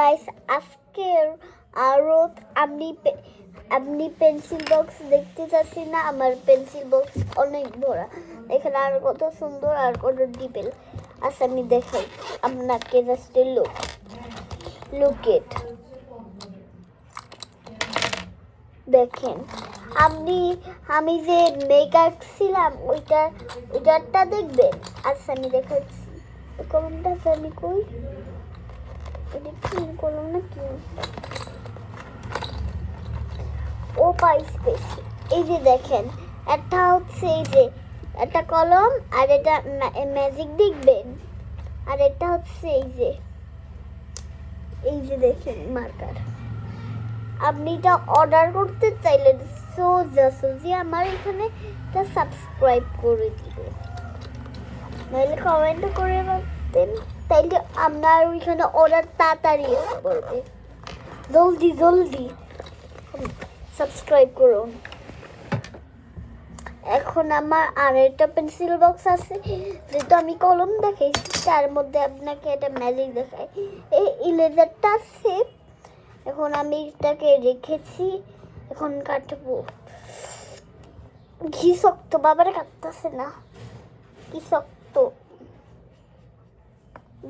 Guys, আজকের আরো আপনি পেন্সিল বক্স দেখতে চাচ্ছি না? আমার পেন্সিল বক্স অনেক বড়। এখানে আর কত সুন্দর আর কত ডিটেল আছে আমি দেখাই আপনাকে। জাস্ট লুক ইট। দেখেন, আমি যে মেঘ আঁকছিলাম ওইটারটা দেখবেন। আচ্ছা আমি দেখাচ্ছি। কলমটা আমি কই? এটা কি কলম না কি? ও পাইছি। এই যে দেখেন, একটা হচ্ছে এই যে একটা কলম, আর এটা ম্যাজিক দেখবেন, আর এটা হচ্ছে এই যে দেখেন মার্কার। আপনি এটা অর্ডার করতে চাইলে সোজাসুজি আমার এখানে এটা সাবস্ক্রাইব করে দিবেন, নাহলে কমেন্ট করে রাখতেন, তাইলে আপনার ওইখানে অর্ডার তাড়াতাড়ি এসে পড়বে। জলদি সাবস্ক্রাইব করুন। এখন আমার আরেকটা পেন্সিল বক্স আছে, যেটা আমি কলম দেখাইছি তার মধ্যে আপনাকে একটা ম্যাজিক দেখাই। এই ইরেজারটা আছে, এখন আমি এটাকে রেখেছি, এখন কাটবো। ঘি শক্ত, বাবারে কাটতেছে না, কি শক্ত।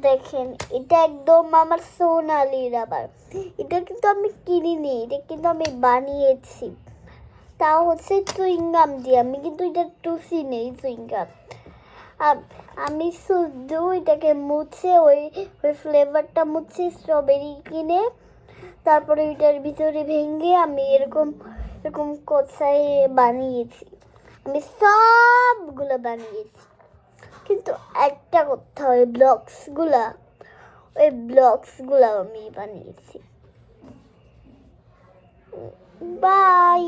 দেখেন, এটা একদম আমার সোনালি রাবার। এটা কিন্তু আমি কিনিনি, এটা কিন্তু আমি বানিয়েছি, তাও হচ্ছে চুইংগাম দিয়ে। আমি কিন্তু এটা টুসি নেই চুইংগাম। আমি শুধু এটাকে মুছে ওই ফ্লেভারটা মুছে স্ট্রবেরি কিনে, তারপরে এটার ভিতরে ভেঙে আমি এরকম কোথায় বানিয়েছি। আমি সবগুলো বানিয়েছি, কিন্তু একটা কথা, ওই ব্লকসগুলো আমি বানিয়েছি। বাই।